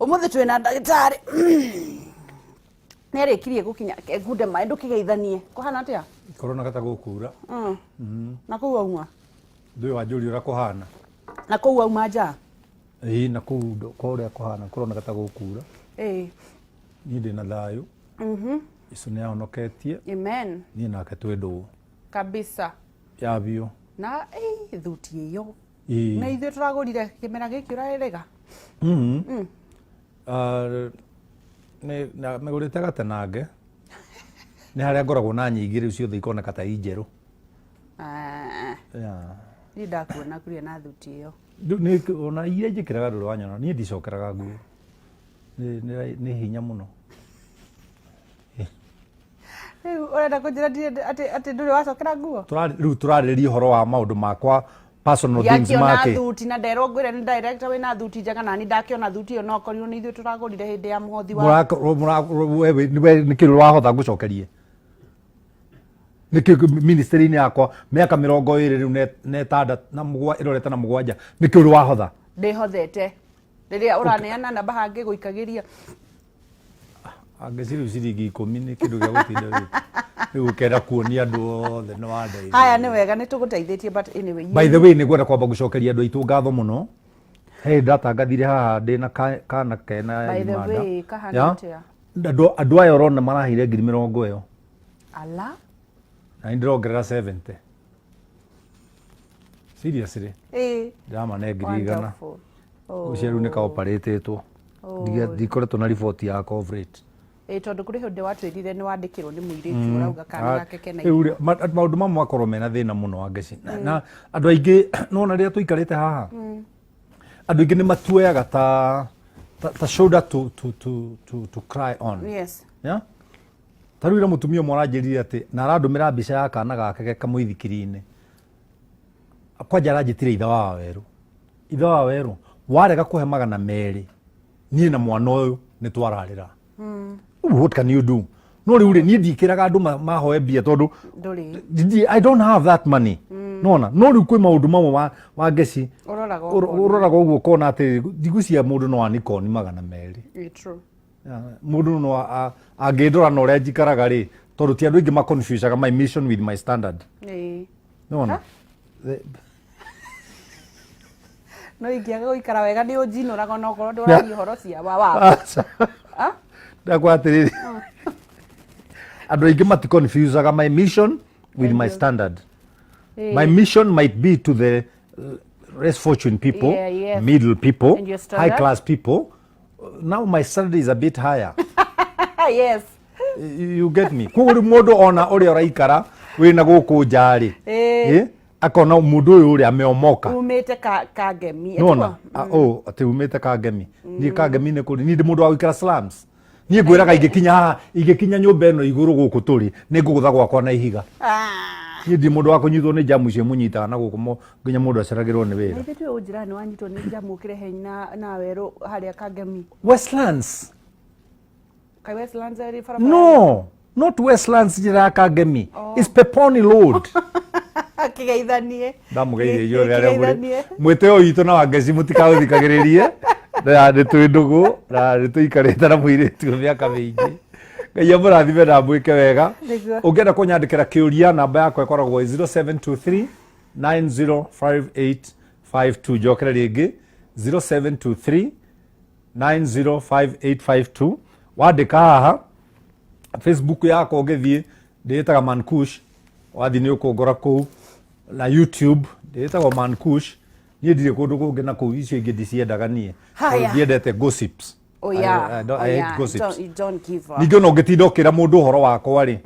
Umuthi twina ndagitari. Nere kirie gukinya gude mai ndukigeithanie. Kuhana atia? Korona kata gukura. Na kuwa uma. Ndui wanjuri ura kuhana. Na kuwa uma ja. Na kuudo kore kuhana korona kata gukura. Ni ndina thayu. Isu ni ahonoketie. Amen. Ni nake twendu. Kabisa. Yabio. Na thuti iyo. Na ithuĩ turagũrire kĩmera gĩkĩ ũrarĩga. Na megũrĩte gatenange nĩ harĩa ngoragwo na nyingĩ rĩu ciothe ikoneka ta i njerũ. Niĩ ndakuona kuria na thuti ĩyo. Ona iria njĩkĩraga ndũrĩ wanyona niĩ ndicokeraga nguo nĩ hinya mũno. Rĩu ũrenda kũnjĩra atĩ ndũrĩ wacokera nguo? Rĩu tũrarĩrĩria ũhoro wa maũndũ makwa personal things make. Ya thuti na nderwo ngwĩre nĩ director wĩna thuti njega na niĩ ndakiona thuti ĩyo no korirwo nĩ ithuĩ tũragũrire hĩndĩ ya mũhothi wa. Nĩkĩ wahotha ngũcokerie? Nĩkĩ ministry-inĩ yakwa mĩaka 20 rĩu na 6 ĩrorete na 7 nĩkĩ ũrĩ wahotha? Ndĩhothete rĩrĩa ũraneana namba hangĩ gũikagĩria. Angĩcirio ciringi 10 nĩ kĩndũ gĩa gũtinda rĩu ũkenda kuonia andũ othe nĩ wandeithia. Haya nĩ wega nĩ tũgũteithĩtie but anyway. By the way nĩ ngwenda kwamba gũcokeria andũ aitũ ngatho mũno. Ndatangathire haha ndĩna kana kena by the way kahana atĩa? Andũ aya ũrona marahire 70,000 ĩyo. Ala? Na ndĩrongerera 70. Seriously? Ndama ne 100,000. Ũcio rĩu nĩ ka operatĩtwo. Ndikoretwo na report ya COVID. Tondũ kũrĩ hĩndĩ watwĩrire nĩ wandĩkĩrwo nĩ mũirĩtu ũrauga kana gake kena. Maũndũ mamwe makorwo mena thĩna mũno Wangeci. Na andũ aingĩ nona rĩrĩa tũikarĩte haha. Andũ aingĩ nĩ matuoyaga ta shoulder to cry on. Yes. Yeah? Ta rĩu ira mũtumia ũmwe aranjĩrire atĩ na arandũmĩra mbica ya kana gake kamũithikiri-inĩ. Kwanja aranjĩtire ithe wa Waweru. Ithe wa Waweru warega kũhe 200 niĩ na mwana ũyũ nĩ twararĩra. What can you do? No rĩu niĩ ndikĩraga andũ mahoe mbia tondũ I don't have that money. Nona no rĩu kwĩ maũndũ mamwe Wangeci ũroraga ũguo kona atĩ ndigucia mũndũ no anikoni 200. True. Mũndũ no angĩndora na ũrĩa njikaraga rĩ tondũ ti andũ aingĩ maconfusaga my mission with my standard. Nona no ingĩaga gũikara wega nĩ ũnjinũraga no korwo ndũraria ũhoro cia wa ndakwatĩrĩrĩ andũ aingĩ maticonfusaga my mission with my standard. My mission might be to the less fortunate people, middle people, high class people. Now my standard is a bit higher. Yes. You get me? Kũrĩ mũndũ ona ũrĩa ũraikara wĩna gũkũ njarĩ. Akona mũndũ ũyũ ũrĩa ameomoka. Umĩte Kangemi. Nona atĩ umĩte Kangemi. Niĩ Kangemi nĩ kũrĩ niĩ ndĩ mũndũ wa gũikara slums. Niĩ ngwĩraga ingĩkinya nyũmba ĩno igũrũ gũkũ tũrĩ nĩ ngũgũtha gwakwa na ihiga. Niĩ ndĩ mũndũ wa kũnyitwo nĩ jamu icio mũnyitaga na gũkũ nginya mũndũ aceragĩrwo nĩ wĩra. Nĩ twĩ ũnjĩra nĩ wanyitwo nĩ jamu ũkĩrehe na Werũ harĩa Kangemi. Westlands. Kai Westlands ĩrĩ barabara? No, not Westlands njĩra ya Kangemi. It's Peponi Road. Kĩgeithanie. Ndamũgeithia inyuothe arĩa mũrĩ. Mwĩtĩo witũ na Wangeci mũtikaũthikagĩrĩrie. Na nĩ twĩ ndũgũ na nĩ tũikarĩte na mũirĩtu mĩaka mĩingĩ. Ngai amũrathime na mwĩke wega. Ũngĩenda kũnyandĩkĩra kĩũria namba yakwa ĩkoragwo 0723 905852. Njokere rĩngĩ 0723 905852. Wandĩka haha Facebook yakwa ũngĩthiĩ ndĩĩtaga Mankush. Wathiĩ nĩ ũkũngora kũu na YouTube ndĩĩtagwo Mankush. Niĩ ndirĩ kũndũ kũngĩ na kũu icio ingĩ ndiciendaga niĩ. Ndiendete gossips. Oh yeah. I hate gossips. Don't give up. Ningĩ no ngĩtinda ũkĩra mũndũ ũhoro wakwa rĩ.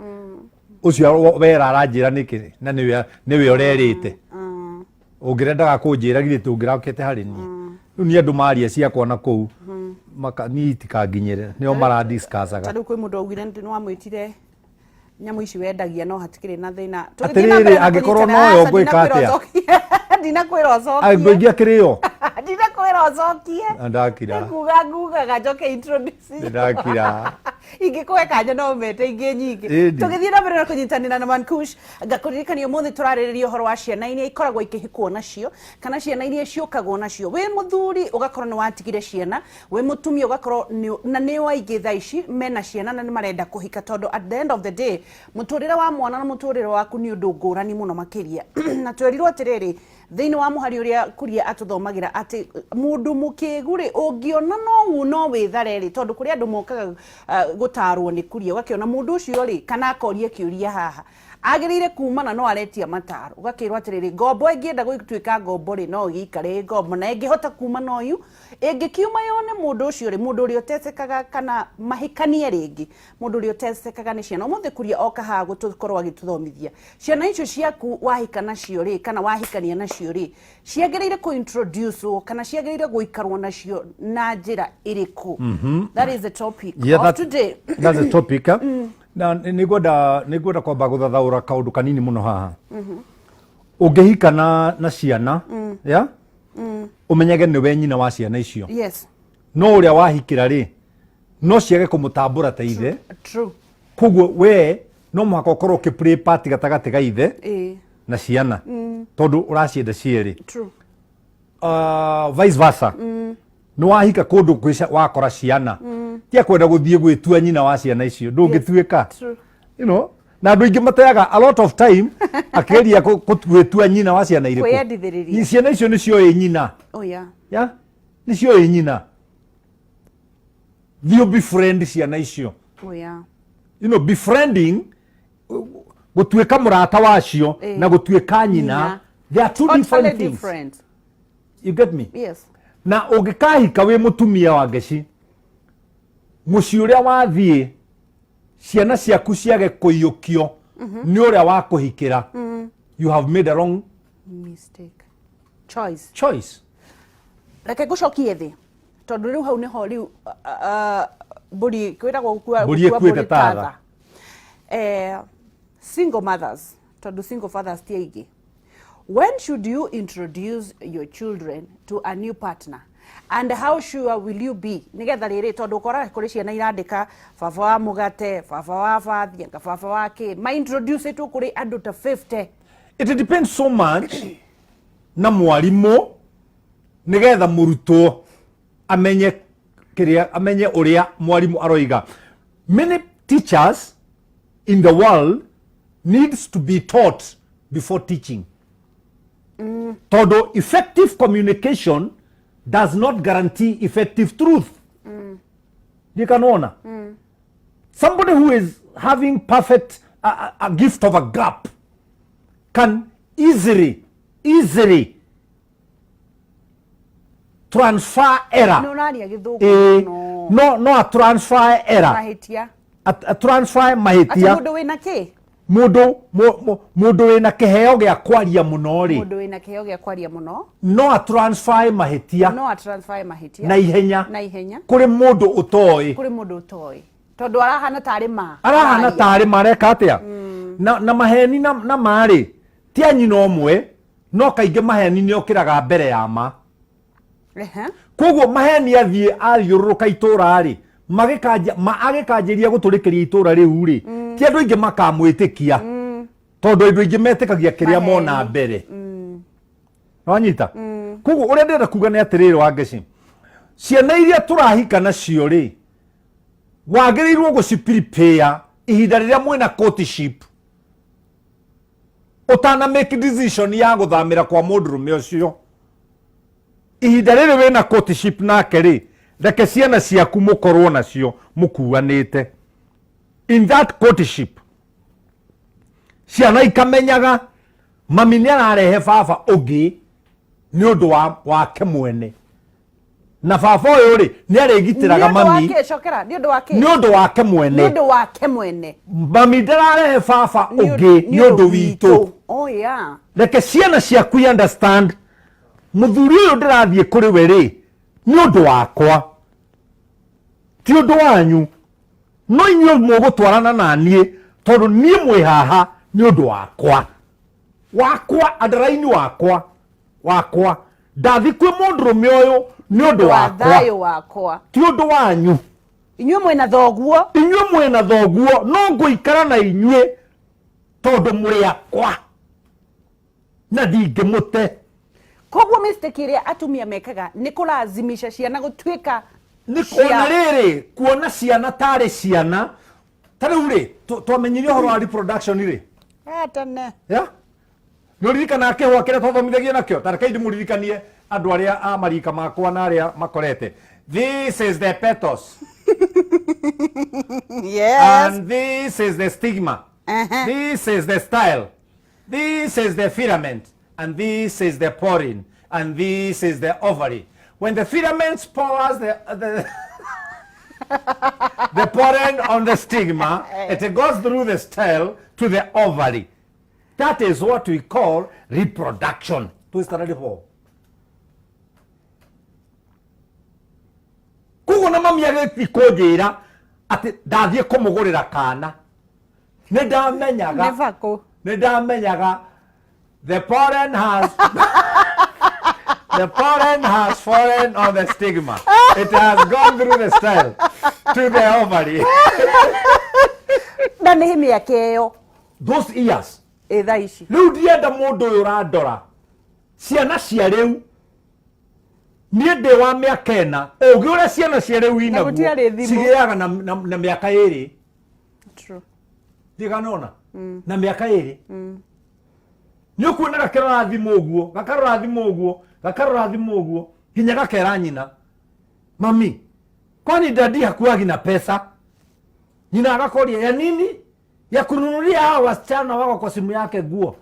Ũcio wera aranjĩra nĩkĩ na nĩwe ũrerĩte. Ũngĩrendaga kũnjĩra githĩ tũngĩrakĩte harĩ niĩ. Rĩu nĩ andũ maria ciakwa na kũu. Niĩ itikanginyĩre nĩo maradiscussaga. Rĩu kwĩ mũndũ augire nĩ wamwĩtire nyamũ ici wendagia no hatikĩrĩ na thĩna. Atĩrĩrĩ angĩkorwo noyo ngwĩka atĩa? Ndinakwĩra ũcokie. Angĩingĩ akĩrĩo. Ndinakwĩra ũcokie. Ndakira. Ngugaga njoke introduce. Ndakira. ingĩkũhe kanya no mete ingĩ nyingĩ tũgĩthiĩ na mbere na kũnyitanĩra na Mankush ngakũririkania ũmũthĩ tũrarĩrĩria ũhoro wa ciana iria ikoragwo ikĩhikwo nacio kana ciana iria ciũkagwo nacio wĩ mũthuri ũgakorwo nĩ watigire ciana wĩ mũtumia ũgakorwo na nĩ waingĩ thaa ici mena ciana na nĩ marenda kũhika tondũ at the end of the day mũtũrĩre wa mwana na mũtũrĩre waku nĩ ũndũ ngũrani mũno makĩria na twerirwo atĩrĩrĩ thĩinĩ wa mũhari ũrĩa Kuria atũthomagĩra atĩ mũndũ mũkĩgu-rĩ ũngĩona no wĩthare-rĩ tondũ kũrĩ andũ mokaga gũtarwo nĩ Kuria ũgakĩona mũndũ ũcio-rĩ kana akoria kĩũria haha agĩrĩire kumana no aretia mataro ũgakĩrwo atĩrĩrĩ ngombo ĩngĩenda gũtuĩka ngombo-rĩ no gĩikare ngombo na ĩngĩhota kuma na ũyũ ĩngĩkiuma yone mũndũ ũcio-rĩ mũndũ ũrĩa ũtecekaga kana mahikanie rĩngĩ mũndũ ũrĩa ũtecekaga nĩ ciana ũmũthĩ Kuria oka haha gũkorwo agĩtũthomithia ciana icio ciaku wahika nacio-rĩ kana wahikania nacio-rĩ ciagĩrĩire kũ-introduce kana ciagĩrĩire gũikarwo nacio na njĩra ĩrĩkũ that is the topic of today that's the topic na nĩngwenda kwamba gũthathaũra kaũndũ kanini mũno haha ũngĩhika na ciana ya ũmenyage nĩwe nyina wa ciana icio yes no ũrĩa wahikĩra-rĩ no ciage kũmũtambũra ta ithe true koguo we no mũhaka ũkorwo ũkĩ-play part gatagatĩ ga ithe na ciana tondũ ũracienda cierĩ true vice versa nĩ wahika kũndũ wakora ciana tia kwenda gũthiĩ gwĩtua nyina wa ciana icio ndũngĩtuĩka you know na andũ aingĩ mateaga a lot of time akĩgeria gwĩtua nyina wa ciana irĩkũ ciana icio nĩcioĩ nyina ya nĩcioĩ nyina thiĩ befriend ciana icio you know befriending gũtuĩka mũrata wacio na gũtuĩka nyina they are two different things you get me yes na ũngĩkahika wĩ mũtumia wa ngeci mũciĩ ũrĩa wathiĩ ciana ciaku ciage kũiyũkio nĩ ũrĩa wa kũhikĩra you have made a wrong mistake choice reke ngũcokie thĩ tondũ rĩu hau nĩho rĩu mbũri kwĩragwo mbũri ĩkuĩte tatha single mothers tondũ single fathers ti aingĩ when should you introduce your children to a new partner and how sure will you be nigetha rĩrĩ tondũ ũkoraga kũrĩ ciana irandĩka baba wa mũgate baba wa bathi anga baba wa kĩ ma introduce tu kũrĩ andũ ta 50 it depends so much na mwarimũ nigetha mũrutwo amenye ũrĩa mwarimũ aroiga many teachers in the world needs to be taught before teaching tondũ effective communication does not guarantee effective truth. You can honor. Somebody who is having perfect a gift of a gap can easily transfer error. No, a transfer error. A transfer mahitia. Mũndũ wĩna kĩ? Mũndũ wĩna kĩheo gĩa kwaria mũno rĩ. Mũndũ wĩna kĩheo gĩa kwaria mũno. No a transfer mahitia. No a transfer mahitia. Na ihenya. Kũrĩ mũndũ ũtoĩ. Tondũ arahana tarĩ ma. Arahana tarĩ ma reka atĩa? Na maheni na marĩ. Ti anyina ũmwe, no kaingĩ maheni nĩ okĩraga mbere ya ma. Koguo maheni athiũrũrũka itũra rĩ, agĩkanjĩria gũtũrĩkĩria itũra rĩu rĩ, ti andũ aingĩ makamwĩtĩkia tondũ andũ aingĩ metĩkagia kĩrĩa mona mbere. Wanyita? Koguo ũrĩa ndĩrenda kuga nĩ atĩrĩrĩ wa ngeci, ciana iria tũrahika nacio rĩ, wagĩrĩirwo gũci-prepare ihinda rĩrĩa mwĩna courtship ũtana make decision ya gũthamĩra kwa mũndũrũme ũcio. Ihinda rĩrĩ wĩna courtship nake rĩ, reke ciana ciaku mũkorwo nacio mũkuanĩte. In that courtship ciana ikamenyaga mami nĩ ararehe baba ũngĩ nĩ ũndũ wake mwene, na baba ũyũ rĩ nĩ arĩgitĩraga mami nĩ ũndũ wake mwene. Mami ndararehe baba ũngĩ nĩ ũndũ witũ. Reke ciana ciaku understand mũthuri ũyũ ndĩrathiĩ kũrĩ we rĩ nĩ ũndũ wakwa, ti ũndũ wanyu. No inyuĩ mũgũtwarana na niĩ tondũ niĩ mwĩ haha nĩ ũndũ wakwa andaraini wakwa ndathi kwĩ mũndũrũme ũyũ nĩ ũndũ wakwa, ti ũndũ wanyu. inyuĩ mwĩna thoguo no ngũikara na inyuĩ tondũ mũrĩ akwa na ndingĩmũte. Koguo mistake ĩrĩa atumia mekaga nĩ kũrazimisha ciana gũtuĩka kuona rĩrĩ, kuona ciana tarĩ ciana. Ta rĩu rĩ, twamenyire ũhoro wa reproduction rĩ tene nĩ ũririkana kĩhũa kĩrĩa twathomithagia nakĩo? Ta reke ndĩmũririkanie andũ arĩa a marika makwa na arĩa makorete. This is the petals. Yes. And this is the stigma. This is the style. This is the filament. And this is the pollen. And this is the ovary. When the filament pours the pollen on the stigma, it goes through the style to the ovary. That is what we call reproduction. Kugo na mami agĩkũnjĩra atĩ ndathiĩ kũmũgũrĩra kana. Nĩ ndamenyaga the pollen has the pollen has fallen on the stigma. It has gone through the style to the ovary. Na nĩ mĩaka ĩyo. Those years. Thaa ici. Rĩu ndienda mũndũ ũyũ ũrandora. Ciana cia rĩu niĩ ndĩ wa mĩaka ĩna, ũgĩ ũrĩa ciana cia rĩu inaguo cigĩaga na mĩaka ĩrĩ. True. Ndiganona na mĩaka ĩrĩ. Nĩ ũkuona gakarora thimũ ũguo nginya gakera nyina, mami, kwani dadi hakuagi na pesa? Nyina agakoria, ya nini? Ya kununulia hao wasichana wako kwa simu yake nguo.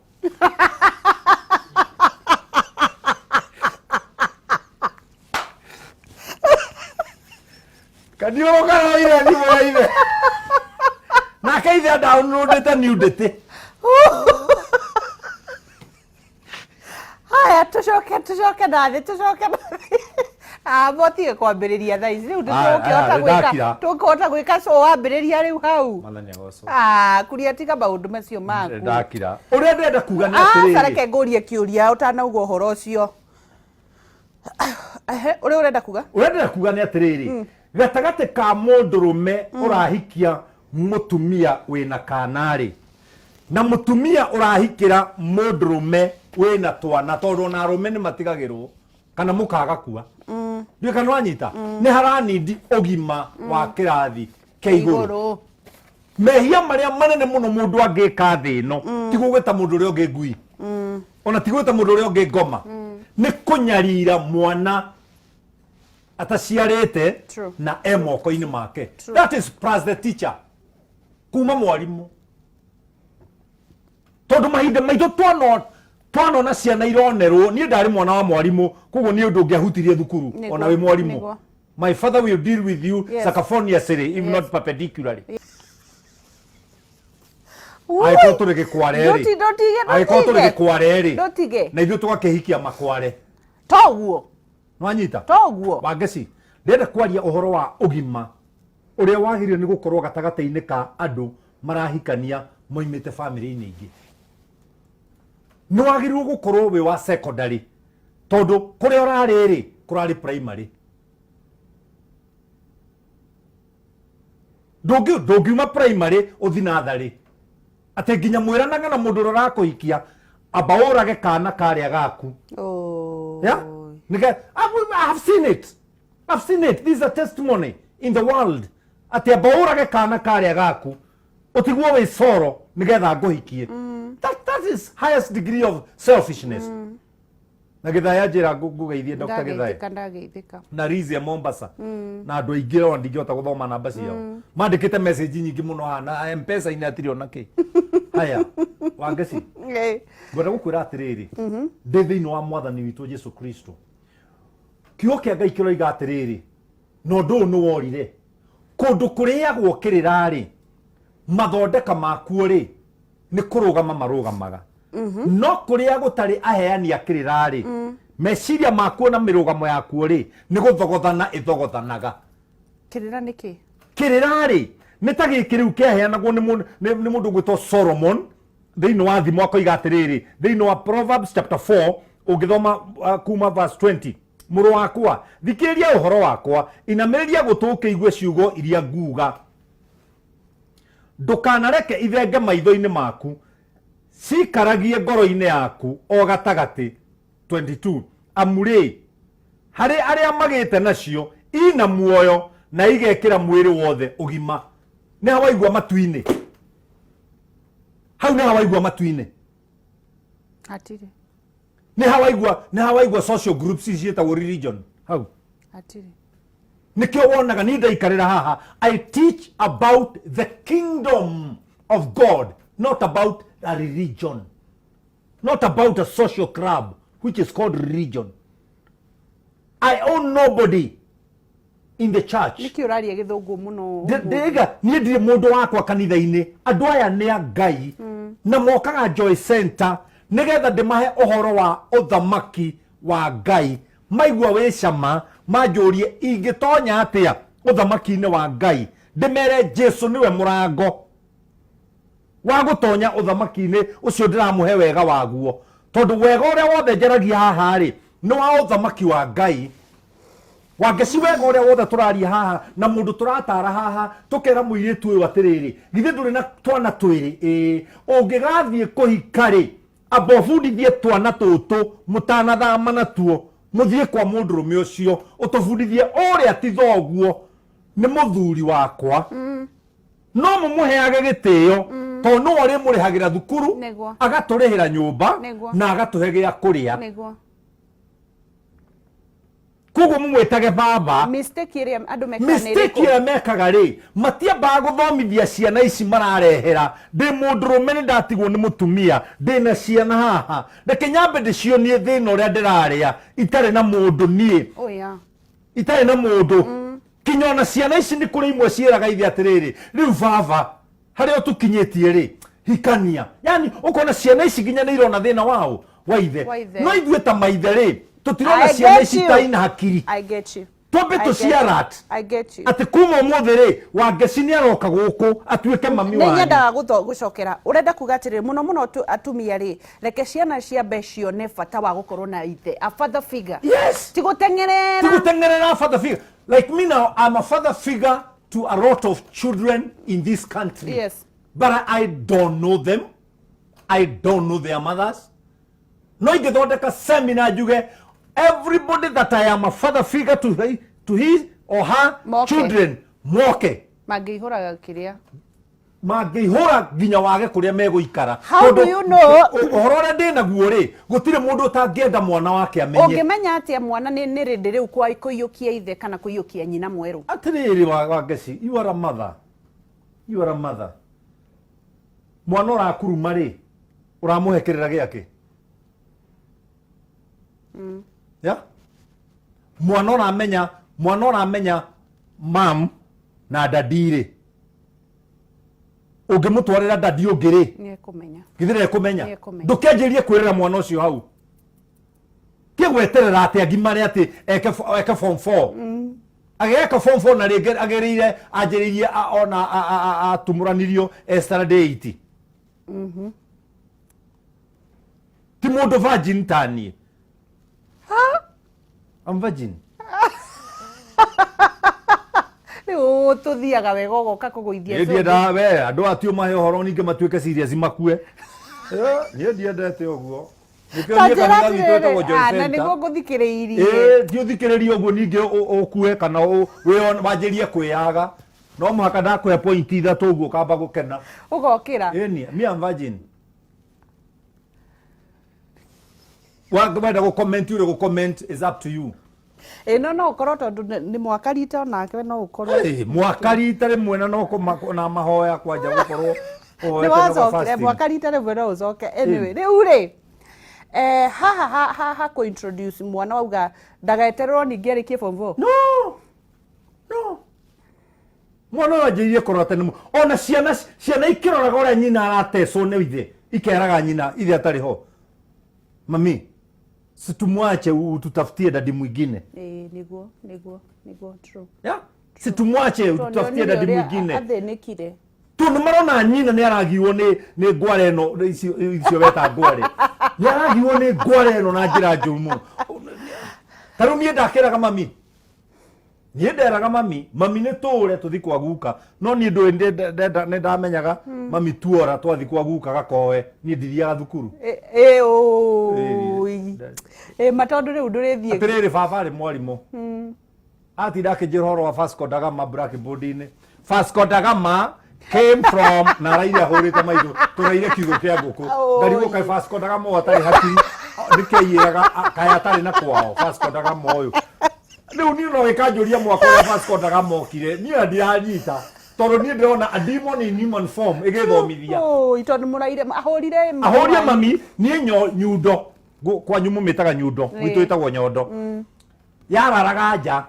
Kadio kana ile ndivyo ile. Na kaitha downloadete nudity. Haya, tucoke nathĩ. Motige kwambĩrĩria thaa ici rĩu tũkũhota gwĩka so wambĩrĩria rĩu hau. Kuria tiga maũndũ macio maku. Ndakira. Ũrĩa ndĩrenda kuga nĩ atĩrĩrĩ. Reke ngũrie kĩũria ũtanauga ũhoro ũcio. Ũrĩa ũrenda kuga? Ũrĩa ndĩrenda kuga nĩ atĩrĩrĩ. Gatagatĩ ka mũndũrũme ũrahikia mũtumia wĩna kanarĩ na mũtumia ũrahikĩra mũndũrũme wĩna twana, tondũ na arũme nĩ matigagĩrwo kana mũkaga kua. Ndio kana wanyita nĩ haranindi ũgima wa kĩrathi kĩa igũrũ. Mehia marĩa manene mũno mũndũ angĩka thĩ ĩno ti gũgĩta mũndũ ũrĩa ũngĩ ngui, ona ti gũgĩta mũndũ ũrĩa ũngĩ ngoma, nĩ kũnyarira mwana ataciarĩte na moko-inĩ make. That is plus the teacher, kuma mwarimũ. Tondũ mahinda maitũ twanona ciana ironerwo, niĩ ndarĩ mwana wa mwarimũ, koguo nĩ ũndũ ũngĩahutirie thukuru ona wĩ mwarimũ. My father will deal with you sacaphoniously, if not perpendicularly. Agĩkorwo tũrĩ gĩkwareri, agĩkorwo tũrĩ gĩkwareri, na ithuĩ tũgakĩhikia makware. Toguo nwanyita toguo Wangeci, ndĩrenda kwaria ũhoro wa ũgima ũrĩa wagĩrĩire nĩ gũkorwo gatagatĩ-inĩ ka andũ marahikania moimĩte family-inĩ ingĩ. Nĩ wagĩrĩirwo gũkorwo wĩ wa secondary, tondũ kũrĩa ũrarĩ kũrarĩ primary. Ndũngiuma primary ũthi natharĩ atĩ nginya mwĩranaga na mũndũ ũrĩa ũrakũhikia amba ũrage kana karĩa gaku. I've seen it. This is a testimony in the world. Ati abaurage kana karĩa gaku utigwo wĩ coro nigetha ngũhikie. That is highest degree of selfishness. Na Githaya njĩra ngũgeithie Dr. Githaya na Rizi ya Mombasa na andũ aingĩ o ndingĩhota gũthoma namba ciao. Mandĩkĩte message nyingĩ mũno hana M-Pesa ina atirĩ ona kĩ. Haya Wangeci, ngwenda gũkwĩra atĩrĩrĩ, ndĩ thĩinĩ wa mwathani witũ Jesu Kristo. Kiugo kĩa Ngai kĩroiga atĩrĩrĩ, na ũndũ ũyũ nĩ worire, kũndũ kũrĩagwo kĩrĩra-rĩ, mathondeka makuo-rĩ nĩ kũrũgama marũgamaga. No kũrĩa gũtarĩ aheani a kĩrĩra-rĩ, meciria makuo na mĩrũgamo yakuo-rĩ nĩ gũthogothana ĩthogothanaga. Kĩrĩra nĩ kĩ? Kĩrĩra-rĩ nĩ ta gĩkĩ rĩu kĩaheanagwo nĩ mũndũ gwĩtwo Solomon thĩinĩ wa thimo akoiga atĩrĩrĩ, thĩinĩ wa Proverbs chapter 4 ũngĩthoma kuma verse 20. muru wakwa thikiriria uhoro wakwa inamiriria gutuke igwe ciugo iria nguga ndukanareke ithenge maitho-ini maku cikaragie ngoro-ini yaku o gatagati 22 amuri hari aria magite nacio ina muoyo na igekira mwiri wothe ugima ni hawaigwa matu-ini hau ni hawaigwa matu-ini atire ni hawaigwa social groups cietagwo religion hau atire nikio wonaga ni ndaikarira haha I teach about the kingdom of God, not about a religion, not about a social club which is called religion. I own nobody in the church. Nikio raria githungu muno Ndiga ni ndire mundu wakwa kanitha-ini andu aya ni a Ngai na mokaga Joy Center nigetha ndimahe uhoro wa uthamaki wa Ngai maigua wi cama manjurie ingitonya atia uthamaki-ini wa Ngai ndimere Jesu niwe murango wa gutonya uthamaki-ini ucio ndiramuhe wega waguo tondu wega uria wothe njaragia haha ri ni wa uthamaki wa Ngai wangeci wega uria wothe turaria haha na mundu turatara haha tukera muiritu uyu atiriri githe nduri na twana twiri ungigathie kuhika ri abofundithie twana tutu mutanathama natuo muthie kwa mundurume ucio utufundithie uria ti thoguo ni muthuri wakwa no mumuheage gitio to no uri murihagira thukuru agaturihira nyumba na agatuhe gia kuria kugo mumwetage baba mistake iria andu mekaga ri matiambaga guthomithia ciana ici mararehera ndi mundurume ni ndatigwo ni mutumia ndina ciana haha reke nyambe ndicionie thina uria ndiraria itari na mundu nie itari na mundu kinyona ciana ici ni kuri imwe cieraga ithi atiriri riu baba haria tukinyitie ri hikania yani ukona ciana ici nginya ni irona thina wao waithe no ithue ta maithe ri tutirona ciana ici ta ina hakiri I get you twambe tuciarat I get you ati kuma umuthi ri wangeci ni aroka guku atuike mami wanyu nyendaga gucokera urenda kuga atiri muno atumia ri reke ciana cia becio ne bata wa gukorwo na ithe a father figure yes tigutengerera father figure like me now I'm a father figure to a lot of children in this country yes but I don't know them I don't know their mothers no ingithondeka seminar juge everybody that I am a father figure to his or her children moke mangihuraga kiria mangihura ginya wage kuria meguikara how do you know uhoro ndina guo ri gutire mundu utangienda mwana wake amenye ungimenya atia mwana ni rindi riu kwa kuyukia ithe kana kuyukia nyina mweru atiriri wangeci you are a mother mwana urakuruma ri uramuhekerera giake ya mwana uramenya mam na dadire ungimutwarira dadi ungiri ni kumenya githire kumenya ndukenjirie kwirira mwana ucio hau kigweterera ati agimare ati eke form 4 ageka form 4 na ringi agerire anjiririe ona atumuranirio extradate ti mundu virgin tani I'm virgin. Riu tuthiaga wega ugoka kuguithia Ndie da we andu atio mahe horo ninge matuike serious makue. Nie ndiendete uguo. Na niguo nguthikiriirie. Ndio thikiririe uguo ninge ukue kana we wanjirie kwiyaga. No muhaka ndakwe point ithatu uguo kamba gukena. Ugokira. Me I'm virgin. Wangwenda go comment ure go comment is up to you. No ukorwo tondu ni mwakarita onake no ukorwo mwakarita rimwe na no na mahoya kwanja gukorwo ni wacokire mwakarita rimwe no ucoke anyway riu ri ha ku introduce mwana wauga ndagaetererwo ningi arikie form 4 no mwana wanjirie korwo tene ona ciana ikiroraga uria nyina aratecwo ni ithe ikeraga nyina ithe atari ho mami situmwache ututafutie dadi mwingine niguo true ya situmwache ututafutie dadi mwingine athenikire tundu marona nyina ni aragiwo ni ngware no icio weta ngware ni aragiwo ni ngware no na njira njumu taru nie ndakiraga mami nie nderaga mami nä tå re tå thi kwa guka no niä ndå ndamenyaga mami tuora twathi kwa guka gakoe niä ndithiaga thukuru matondå rä u ndå rä thiä atä rä rä baba arä mwarimå atinda akä njä ra horo wa Vasco da Gama blackboard-inä Vasco da Gama came from na raira hå rä te maitå tå raire kiugo kä a ngå kå ngarigå kaä Vasco da Gama atarä hakiri nä kä raga kaä atarä na kwao Vasco da Gama å yå rä u niä no gä kanjå ria mwaka å rä a Vasco da Gama okire niä ndiranyita tondå niä ndärona a demon in human form ä gä thomithia tondå må raire ahå ria mami niä nyundo kwanyu må mä taga nyundo gwitå ä tagwo nyondo yararaga nja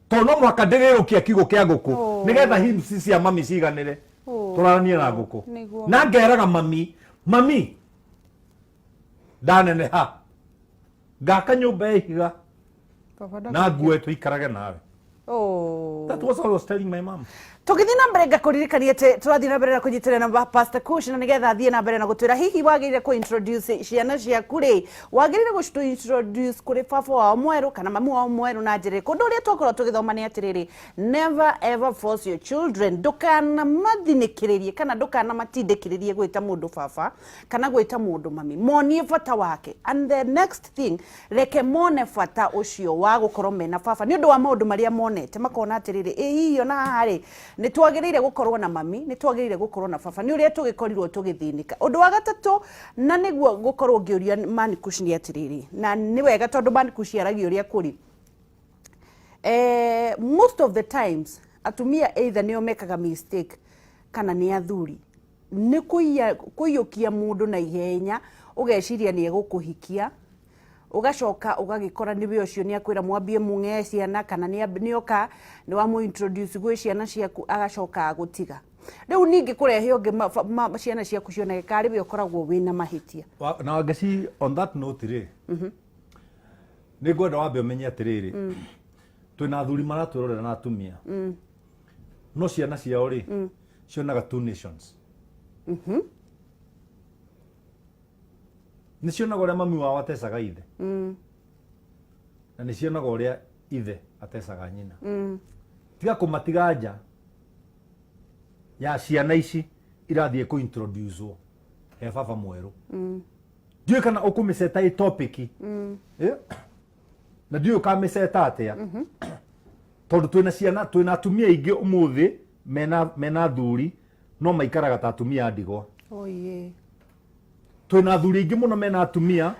tondå no mwaka ndä rä rå kia kiugo kä a ngå kå nä getha himsi cia mami ciganä re tå raranie na ngå kå na ngeraga mami ndaneneha ngaka nyå mba ya ihiga na ngue tå ikarage nawe. That was all I was telling my mom. Tugithii na mbere ngakuririkania ati turathii na mbere na kunyitirana na Pastor Kush na nigetha athie na mbere na gutwira hihi wagirire ku introduce ciana ciaku ri wagirire gucitu introduce kuri baba wao mweru kana mamu wao mweru na njire kundu uria twakorwo tugithoma ni atiriri never ever force your children ndukana mathinikiririe kana ndukana matindikiririe gwita mundu baba kana gwita mundu mami monie bata wake and the next thing reke mone bata ucio wa gukorwo mena baba ni undu wa maundu maria monete makona atiriri hiyo na hari ni twagirire gukorwo na mami ni twagirire gukorwo na baba ni uria tugikorirwo tugithinika undu wa gatatu na niguo gukorwo ngiuria Manikush ni atiriri na ni wega tondu Manikush aragio uria kuri most of the times atumia either nio mekaga mistake kana ni athuri ni kuyukia mundu na ihenya ugeciria ni egukuhikia ugacoka ugagikora niwe ucio ni akwira mwambie mung'e ciana kana ni oka ni wa mu introduce gwe ciana ciaku agacoka agutiga riu ningi kurehe ungi ciana ciaku cione kari we ukoragwo wina mahitia na wageci on that note ri ni ngwenda wambe umenye atiriri twina athuri maratwirorera na atumia no ciana ciao ri cionaga two nations nä cionaga å rä a mami wao atecaga ithe na nä cionaga å rä a ithe atecaga nyina tiga kå matiga nja ya ciana ici irathiä kå introducewo he baba mwerå ndiå kana å kå mä ceta ä topic na ndiå ka mä ceta atä a tondå twä ciana twä atumia aingä å må thä mena thuri no maikaraga ta atumia a ndigwa twina athuri aingi muno mena atumia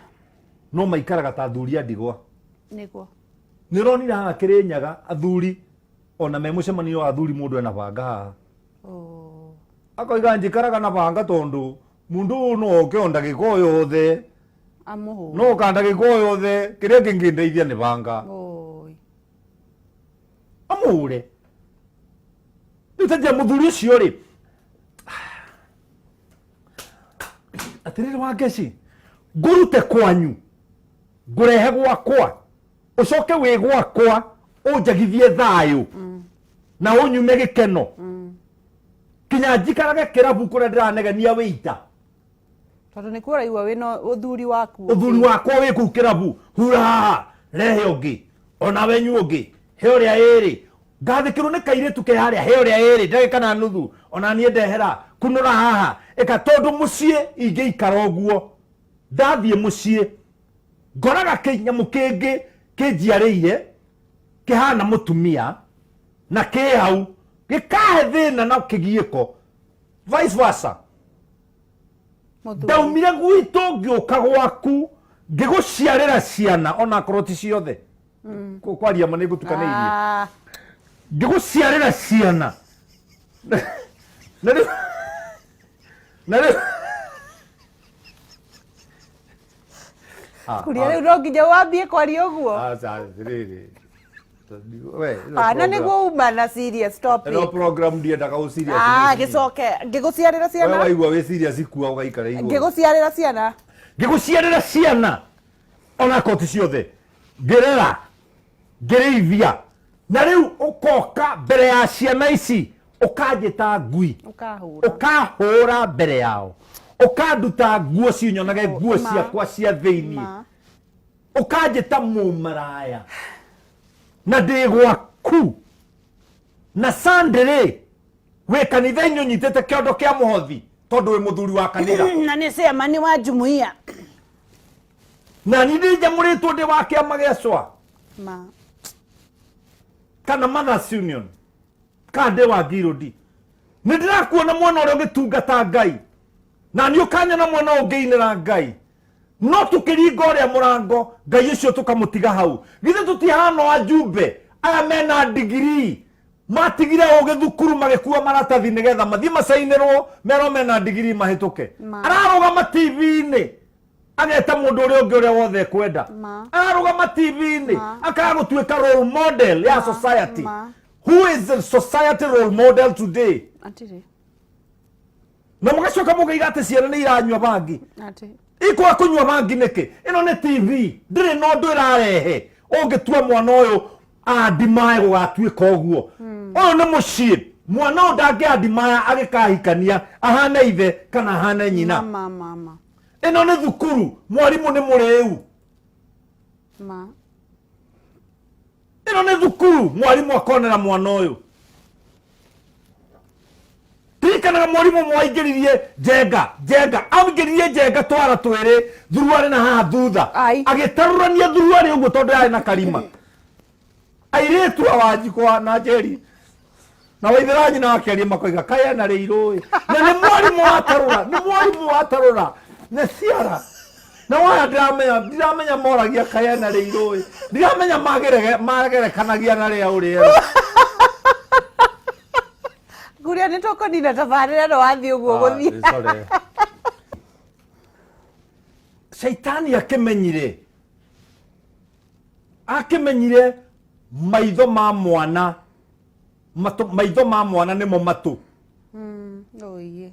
no maikaraga ta athuri a ndigwa niguo ni ronira haha Kirinyaga athuri ona me mucemanio wa athuri mundu ena banga haha akoiga njikaraga na banga tondu mundu no ke onda giko yothe amuhu no kanda giko yothe kiria kingindeithia ni banga amuhure nitaje muthuri ucio ri atiriri wa ngeci ngurute kwanyu ngurehe gwakwa ucoke wi gwakwa unjagithie thayu na unyume gikeno kinya njikarage kirabu kuria ndiranegenia wita tondu ni kuora igua wina uthuri wakwa wi ku kirabu hura rehe ungi ona wenyu ungi he uria iri ngathikirwo ni kairitu ke haria he uria iri ndagika na nuthu ona nie ndehera kunura haha eka tondu mucii ingiikara uguo ndathie mucii ngoraga kinyamu kingi kinjiarĩire kihana mutumia na ki hau gikahe thina na kigiiko vice versa ndaumire gwitu ngiuka gwaku ngiguciarĩra ciana ona korwo ti ciothe kwaria ma nĩngũtukanĩirie ngiguciarĩra ciana na rĩu kuria riu no nginya wambie kwaria uguo na niguo uma na serious topic no program ndiendaga u serious gicoke ngiguciarĩra ciana wewe waigua we serious ikua ugaikara igua ngiguciarĩra ciana ona koti ciothe ngirera ngirĩithia na rĩu ukoka mbere ya ciana ici ukanjĩta ngui ukahũra mbere yao ukanduta nguo cinyonage nguo ciakwa cia thĩinĩ Ukajita mumaraya. Na ndigwaku. Na Sunday we kanitha inyo nyitete kiondo kia muhothi tondu we muthuri wa kanitha. Na ni sema ni wa jumuiya. Na ni ndi jamuritwo ndi wa kiama giacwa. Ma. Kana Mothers Union. Kande wa Girodi. Ni ndirakuona mwana uria ngitungata Ngai. Na ni ukanya na mwana ungiinira Ngai. No tukiringa uria murango Ngai ucio tukamutiga hau. Githe tutihana ajumbe aya mena degree. Matigire oge thukuru magikuwa maratathi nigetha mathie macainirwo mero mena degree mahituke. Ararugama TV-ini ageta mundu uria ungi uria wothe kwenda. Ararugama TV-ini akagutuika role model ya society. Who is the society role model today? Atire. Na mugacoka mugiga ati ciana ni iranywa bangi. Ati. Iko akunywa bangi niki? Ino ni TV. Ndiri no ndu irarehe. Ungitua mwana uyu adimae gugatuika uguo. Oyo ni mucii. Mwana uyu ndangiadimaya agikahikania ahane ithe kana ahane nyina. Mama. Ino ni thukuru. Mwarimu ni muriu. Ma. Ino ni thukuru. Mwarimu akonera mwana uyu. Tirikanaga mwarimu mwaingiririe jenga. Aingiririe jenga twara twiri thuruari na haha thutha. Agitarurania thuruari uguo tondu yari na karima. Airetu awajikwa na Njeri. Na waithira nyina akeria makoiga kaya na riirui. Na ni mwarimu watarura. Na ciara. Na waya ndiramenya moragia kaya na riirui. Ndiramenya magerekanagia na ria uria. Guria ni tokonina tabarira no wathi uguo guthii. Shaitani akemenyire maitho ma mwana nimo matu. Oiye.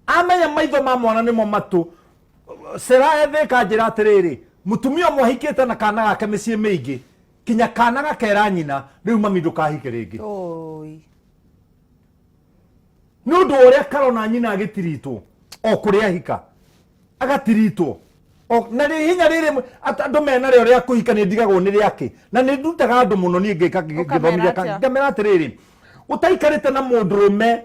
Amenya maitho ma mwana nimo matu. Sera ethe kanjira atiriri mutumia mwahikite na kana gake micii miingi kinya kana gakera nyina riu mami ndukahike ringi. Oi. Nundu uria karona nyina agitiritwo o kuria hika agatiritwo na ri hinya riri andu mena rio ria kuhika ni ndigagwo ni riake na ni ndutaga andu muno ni ngithomithia ngamera atiriri utaikarite na mundurume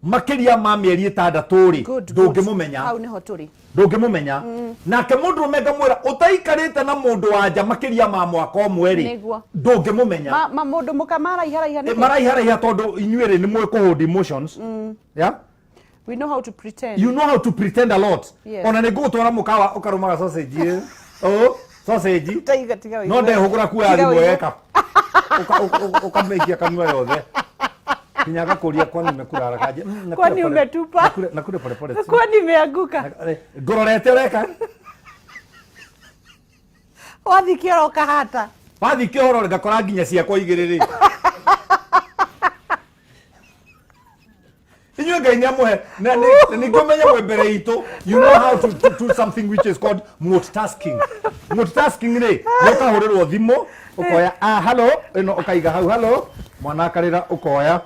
makiria ma mieri 6 ri ndungimumenya hau niho turi ndungimumenya nake mundurume ngamwira utaikarite na mundu wanja makiria ma mwaka umwe ri ndungimumenya mundu mukamara ihara ni maraiha tondu inyuire ni mwe kuhold emotions. Yeah. We know how to pretend. You know how to pretend a lot. Yes. Ona ni gutwara mukawa ukarumaga sausage. Sausage. Tiga. No nde hugura kuya thimu weka. Ukameikia kanua yothe. Kinyaga kuria kwani nimekurara kaje. Kwani umetupa? Nakule pole. Kwani nimeanguka? Ngororete reka. Wathi kioro kahata. Wathi kioro ngakora nginya ciakwa igiriri. Inyo ganya mwe na ni gomenya mwe mbere itu. You know how to do something which is called multitasking. Multitasking ni ukahurerwo thimo ukoya hello ino ukaiga hau hello mwana akarira ukoya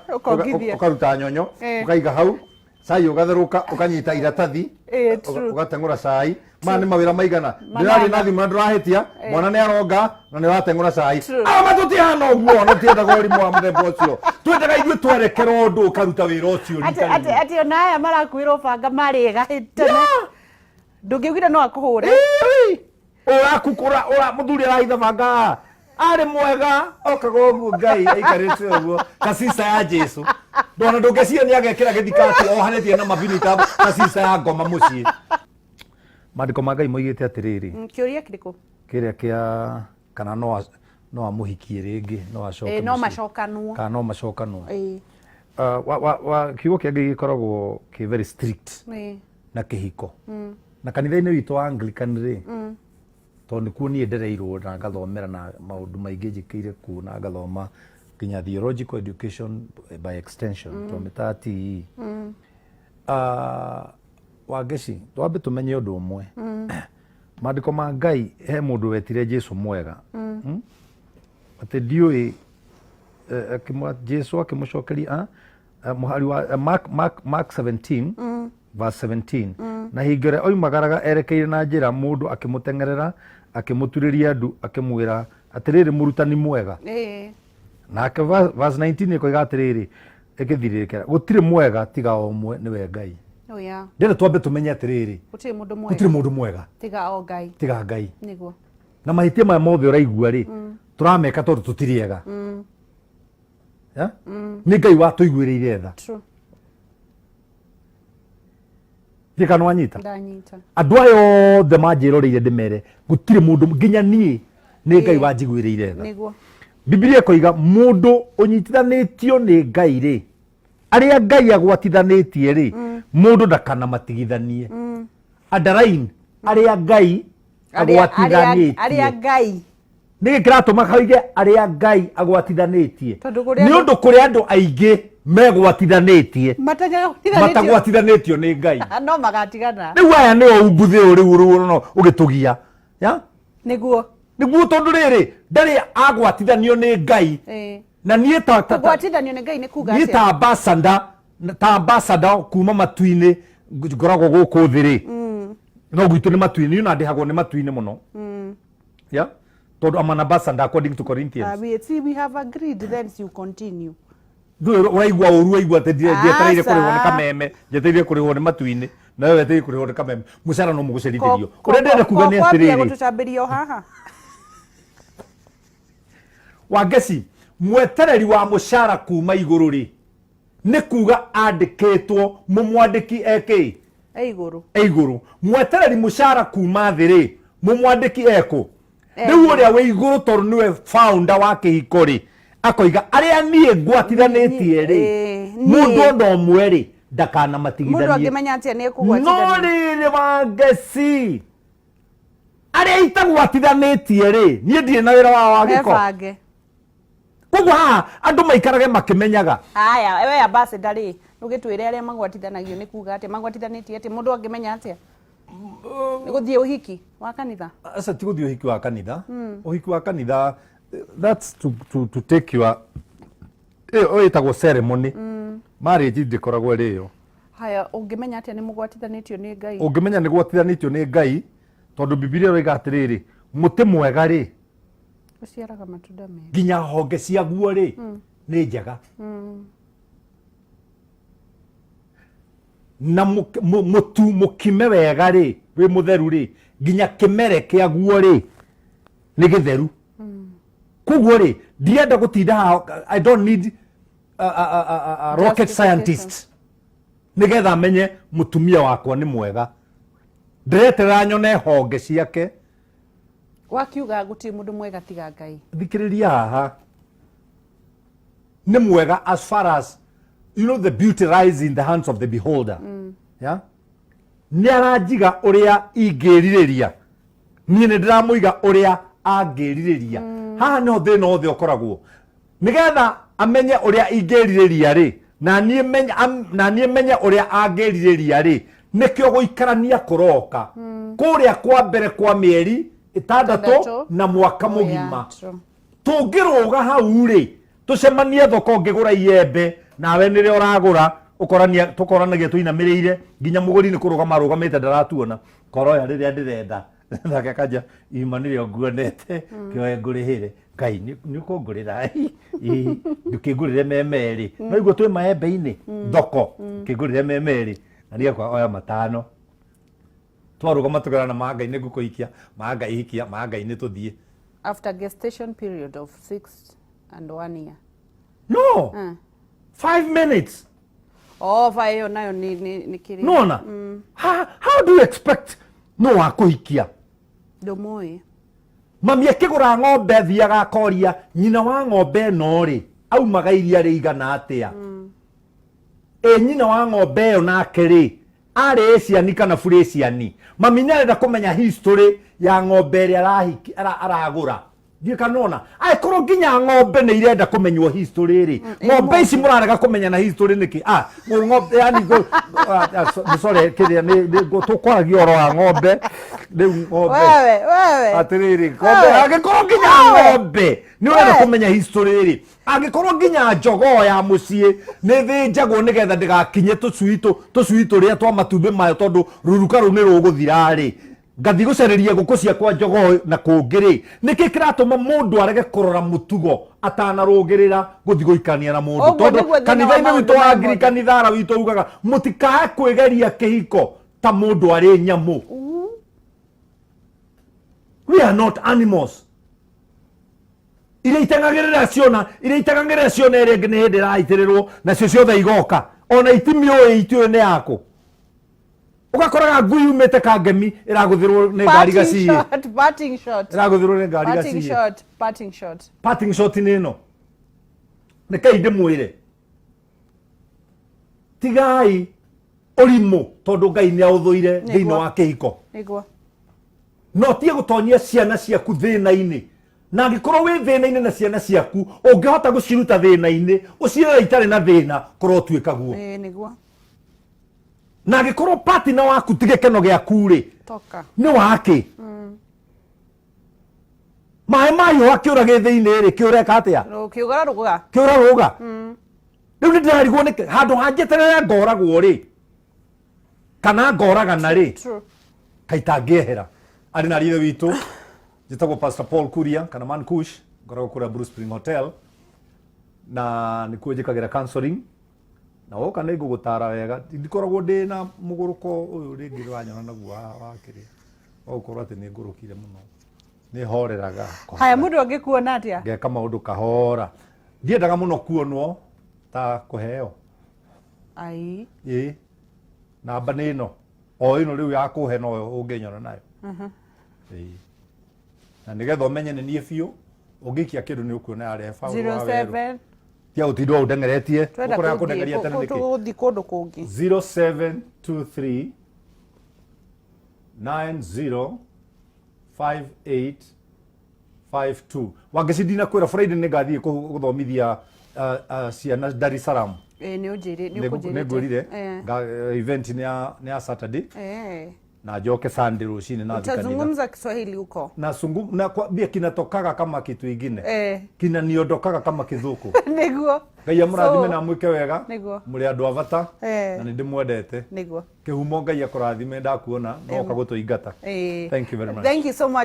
ukaruta nyonyo ukaiga hau sai ugatheruka ukanyita iratathi ugatengura sai mani mawira maigana ndirari nathi mandurahitia mwana ni aronga na ni watengura sai matuti hano uguo no tienda gori mwa muthemba ucio twendaga ithuĩ twerekerwo ũndũ ukaruta wĩra ũcio ati ona aya marakwĩrwo banga marĩga tene ndũngĩugire no akũhũre ũrakukũra mũthuri arahitha banga ari mwega okaga ũguo Ngai aikarĩte ũguo kasisa ya Jesu ndona ndũngĩciria nĩ agekĩra gĩthikati ohanĩtie na mabinita kasisa ya ngoma mũciĩ. Maandĩko ma Ngai moigĩte atĩrĩrĩ kĩũria kĩrĩkũ kĩrĩa kĩa kana no amũhikie rĩngĩ no acoke no macokanwo kana no macokanwo kiugo kĩa Ngai gĩkoragwo kĩ very strict na kĩhiko na kanitha-inĩ witũ wa Anglican rĩ tondũ kuo niĩ ndereirwo na ngathomera na maũndũ maingĩ njĩkĩire kuo na ngathoma nginya theological education by extension twamĩtaga TE. Wangeci twambe tumenye ũndũ ũmwe maandĩko ma Ngai he mũndũ wetire Jesu mwega atĩ ndiũĩ Jesu akĩmũcokeria mũhari wa Mark 17 verse 17 na hingo ĩrĩa oimagaraga erekeire na njĩra mũndũ akĩmũteng'erera akimuturiria andu akimwira atiriri murutani mwega nake verse 19 ikoiga atiriri ikithirikira gutire mwega tiga omwe niwe Ngai. Ndire twambe tumenye atiriri gutire mundu mwega tiga Ngai niguo na mahitia maya mothe uraigua ri turameka tondu tutiriega ni Ngai watuiguiriire tha Thika no anyita ndanyita andu ayo othe manjiroreire ndimere gutire mundu nginya nie ni Ngai wanjiguiriire tha niguo Biblia koiga mundu unyitithanitio ni Ngai ri aria Ngai agwatithanitie ri mundu ndakana matigithanie underline aria Ngai agwatithanitie aria Ngai nige kiratuma kaige aria Ngai agwatithanitie ni undu kuri andu aingi megwatithanitie matagwatithanitio ni Ngai no magatigana riu aya ni o umbuthi uri no ugitugia ya niguo tondu riri ndari agwatithanio ni Ngai na nie agwatithanio ni Ngai ni kuga atia ta ambassador kuma matuini ngoragwo guku thiri no gwitu ni matuini na ndihagwo ni matuini muno ya tondu am an ambassador according to Corinthians we have agreed, then you continue. Uraigua uru waigua te ndietereire kurihwo ni kameme njetereire kurihwo ni matuini na wewe wetereire kurihwo ni kameme mucara no mugucerithirio uria ndenda kuga ni atiriri gututambirio haha Wangeci mwetereri wa mucara kuma iguru ri ni kuga andikitwo mumwandiki eki iguru mwetereri mucara kuma thi ri mumwandiki eko riu uria we iguru tondu niwe founder wa kihiko ri akoiga aria nie ngwatithanitie ri mundu no mweri ndakana matigithanie mundu angimenya atia ni kugwatithania no riri Wangeci aria itagwatithanitie ri nie ndire na wira wa giko koguo andu maikarage makimenyaga aya we ambassador ri ugitwire aria magwatithanagio ni kuga atia magwatithanitie atia mundu angimenya atia niguthie uhiki wa kanitha asa ti guthie uhiki wa kanitha uhiki wa kanitha that's to take your itagwo ceremony marriage ndikoragwo iriyo haya ungimenya atia ni mugwatithanitio ni Ngai ungimenya ni gwatithanitio ni Ngai tondu Biblia roiga atiriri muti mwega ri uciaraga matunda mega nginya honge ciaguo ri ni njega na mutu mukime wega ri wi mutheru ri nginya kimere kiaguo ri ni githeru koguo ri ndienda gutinda I don't need a rocket scientist nigetha menye mutumia wakwa ni mwega ndiretera nyone honge ciake wakiuga guti mundu mwega tiga Ngai thikiriria haha ni mwega as far as you know the beauty lies in the hands of the beholder yeah ni aranjiga uria ingiririria nie ni ndiramuiga uria angiririria haha no thina othe ukoragwo nigetha amenye uria ingiririria ri na nie menye uria angiririria ri nikio guikarania kuroka kuria kwa mbere kwa mieri 6 na mwaka mugima tungiruga hau ri tucemanie thoko ngigura iembe nawe nire uragura ukorania tukoranagia tuinamirire nginya muguri ni kurugama rugamite ndaratuona koroya riria ndirenda thake kaja imanire nguonete kioe ngurihire Ngai ni ukungurira ndukingurire memeri no igwo twi maembe-ini thoko kingurire memeri na niga kwa oya matano twarugama tugana na Ngai ngukuikia ihikia Ngai tuthie after gestation period of 6 and 1 year no 5 minutes fayo nayo ni kiri nona how do you expect no akuhikia ndomoi mami akigura ng'ombe thiaga akoria nyina wa ng'ombe no ri aumaga iria rigana atia nyina wa ng'ombe yo nake ri ari ciani kana buri ciani mami nĩarenda kumenya history ya ng'ombe ĩrĩa aragura ndiĩ kanona aikorwo nginya ng'ombe nĩ irenda kumenywo history ri ng'ombe ici mũrarega kumenya na history nĩkĩ ng'ombe yani sorry kiria nĩ tukwaragia oro wa ng'ombe rĩu ng'ombe wewe atiriri ng'ombe angĩkorwo nginya ng'ombe nĩ ũrenda kumenya history ri angĩkorwo nginya njogoo ya mũciĩ nĩ thĩnjagwo nĩgetha ndĩgakinye tũcui tũrĩa twa matumbĩ mayo tondũ ruruka rũu nĩ rũgũthira ri ngathi gucereria nguku ciakwa njogo na kungiri niki kiratuma mundu arege kurora mutugo atanarugirira guthi guikania na mundu tondu kanitha-ini witu wa Anglikani thara witu ugaga mutikae kwigeria kihiko ta mundu ari nyamu. We are not animals. Ile itangagirira ciona ere ngine hindi raitirirwo na cio ciothe igoka ona itimio itio ni yako ugakoraga ngui umete kangemi iraguthirwo ni ngari gaciye iraguthirwo ni ngari gaciye parting shot ni no ni kai ndimwire tigai urimu tondu Ngai ni authuire thiini wa kihiko no tie gutonyia ciana ciaku thina-ini na ngikorwo wi thina-ini na ciana ciaku ungihota guciruta thina-ini uciira itari na thina korwo tuikaguo niguo na ngikorwo partner waku tigekeno giaku ri ni wake mai mayo akiurage thiini ri kiureka atia kiuraruga riu ni ndirarigwo ni handu hanjeterere ngoragwo ri kana ngoragana ri kaita ngehera ari na rithe witu jitagwo Pastor Paul Kuria kana Man Kush ngoragwo kuria Bruce Spring Hotel na nikuo njikagira counseling na woka nä ngå gå tara wega ndikoragwo ndä na må gå rå ko å yå rä ngä wanyona naguo wakä rä a gåkorwo atä nä ngå rå kire må no nä horeraga haya må ndå angä kuona atä a ngeka maå ndå kahora ndiendaga må no kuonwo ta kå heo namba nä no o ä no rä u ya kå he no å ngä nyona nayo na nä getha å menye nä niä biå å ngä ikia kä ndå nä å kuona yarä 07 tia utindo udengeretie ukora kundengeria tena niki tuthi kundu kungi 0723 905852 wangecidina kwira Friday ni ngathie guthomithia ciana Dar es Salaam ni unjiri ni ukujirite ni ngurire event ni ya Saturday na joke Sunday rucini na thikania utazungumza Kiswahili huko na bia kinatokaga kama kitu ingine kinaniondokaga kama kithuku niguo Ngai amurathime na mwike wega muri andu avata na ni ndimwendete niguo kihumo Ngai akurathime ndakuona no kagutuingata thank you very much thank you so much